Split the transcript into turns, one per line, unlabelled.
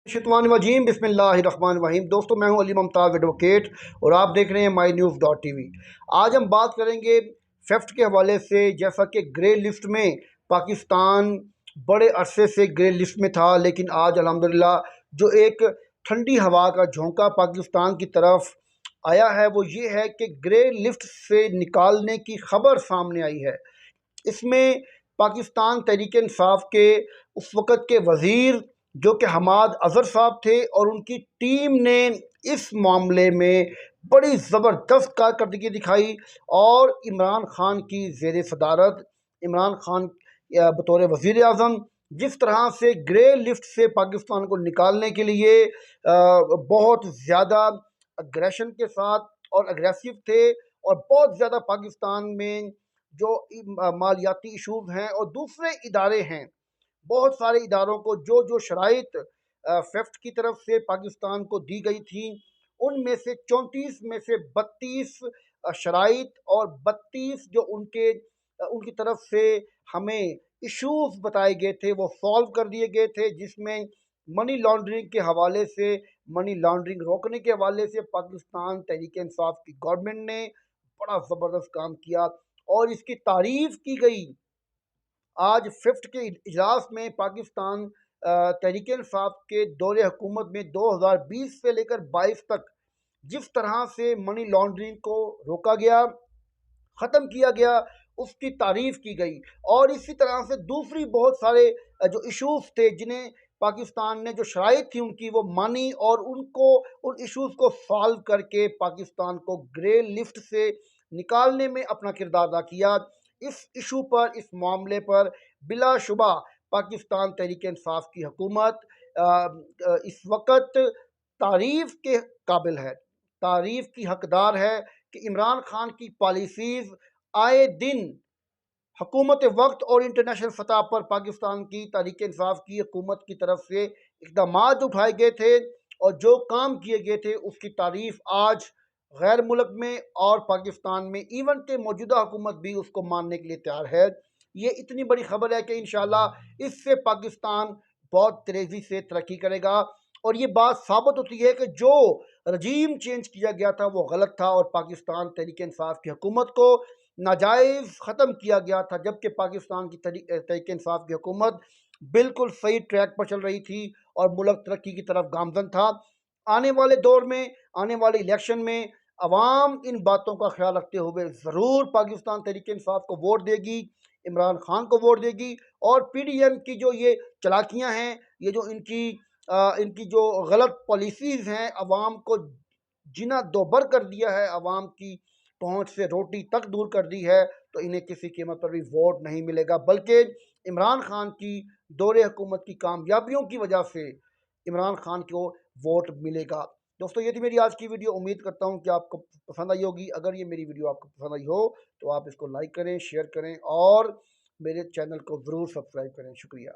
शैतानिर्रजीम बिस्मिल्लाहिर्रहमानिर्रहीम। दोस्तों, मैं हूं अली मुमताज़ एडवोकेट और आप देख रहे हैं माई न्यूज़ .tv। आज हम बात करेंगे फेफ्ट के हवाले से। जैसा कि ग्रे लिस्ट में पाकिस्तान बड़े अरसे से ग्रे लिस्ट में था, लेकिन आज अल्हम्दुलिल्लाह जो एक ठंडी हवा का झोंका पाकिस्तान की तरफ आया है वो ये है कि ग्रे लिस्ट से निकालने की खबर सामने आई है। इसमें पाकिस्तान तहरीक इंसाफ के उस वक़्त के वज़ीर जो कि हमाद अज़हर साहब थे और उनकी टीम ने इस मामले में बड़ी ज़बरदस्त कारकर्दगी दिखाई और इमरान खान की ज़ेर सदारत इमरान खान बतौर वज़ीर आज़म जिस तरह से ग्रे लिस्ट से पाकिस्तान को निकालने के लिए बहुत ज़्यादा अग्रेशन के साथ और अग्रेसिव थे और बहुत ज़्यादा पाकिस्तान में जो मालियाती इशूज़ हैं और दूसरे इदारे हैं, बहुत सारे इदारों को जो जो शराइत फेफ्ट की तरफ से पाकिस्तान को दी गई थी, उनमें से 34 में से 32 शराइत और 32 जो उनकी तरफ से हमें इशूज़ बताए गए थे वो सॉल्व कर दिए गए थे, जिसमें मनी लॉन्ड्रिंग के हवाले से, मनी लॉन्ड्रिंग रोकने के हवाले से पाकिस्तान तहरीक इंसाफ की गवर्नमेंट ने बड़ा ज़बरदस्त काम किया और इसकी तारीफ़ की गई। आज फिफ्थ के इजलास में पाकिस्तान तहरीक इंसाफ के दौरे हुकूमत में 2020 से लेकर 22 तक जिस तरह से मनी लॉन्ड्रिंग को रोका गया, ख़त्म किया गया, उसकी तारीफ़ की गई। और इसी तरह से दूसरी बहुत सारे जो इशूज़ थे जिन्हें पाकिस्तान ने, जो शराइत थी उनकी वो मानी और उनको उन इशूज़ को सॉल्व करके पाकिस्तान को ग्रे लिस्ट से निकालने में अपना किरदार अदा किया। इस इशू पर, इस मामले पर बिलाशुबा पाकिस्तान तहरीक इंसाफ की हुकूमत इस वक्त तारीफ़ के काबिल है, तारीफ़ की हकदार है कि इमरान खान की पॉलिसीज़ आए दिन हुकूमत वक्त और इंटरनेशनल सतह पर पाकिस्तान की तहरीक इंसाफ की हुकूमत की तरफ से इक़दामात उठाए गए थे और जो काम किए गए थे उसकी तारीफ़ आज गैर मुल्क में और पाकिस्तान में इवन के मौजूदा हुकूमत भी उसको मानने के लिए तैयार है। ये इतनी बड़ी खबर है कि इंशाल्लाह इससे पाकिस्तान बहुत तेज़ी से तरक्की करेगा और ये बात साबित होती है कि जो रजीम चेंज किया गया था वो गलत था और पाकिस्तान तहरीक इंसाफ की हुकूमत को नाजायज़ ख़त्म किया गया था, जबकि पाकिस्तान की तहरीक इंसाफ की हुकूमत बिल्कुल सही ट्रैक पर चल रही थी और मुल्क तरक्की की तरफ गामजन था। आने वाले दौर में, आने वाले इलेक्शन में अवाम इन बातों का ख्याल रखते हुए ज़रूर पाकिस्तान तहरीक इंसाफ को वोट देगी, इमरान खान को वोट देगी और PDM की जो ये चालाकियाँ हैं, ये जो इनकी जो गलत पॉलिसीज़ हैं, अवाम को जीना दोभर कर दिया है, अवाम की पहुंच से रोटी तक दूर कर दी है, तो इन्हें किसी कीमत पर भी वोट नहीं मिलेगा, बल्कि इमरान खान की दौरे हुकूमत की कामयाबियों की वजह से इमरान खान को वोट मिलेगा। दोस्तों, ये थी मेरी आज की वीडियो। उम्मीद करता हूँ कि आपको पसंद आई होगी। अगर ये मेरी वीडियो आपको पसंद आई हो तो आप इसको लाइक करें, शेयर करें और मेरे चैनल को ज़रूर सब्सक्राइब करें। शुक्रिया।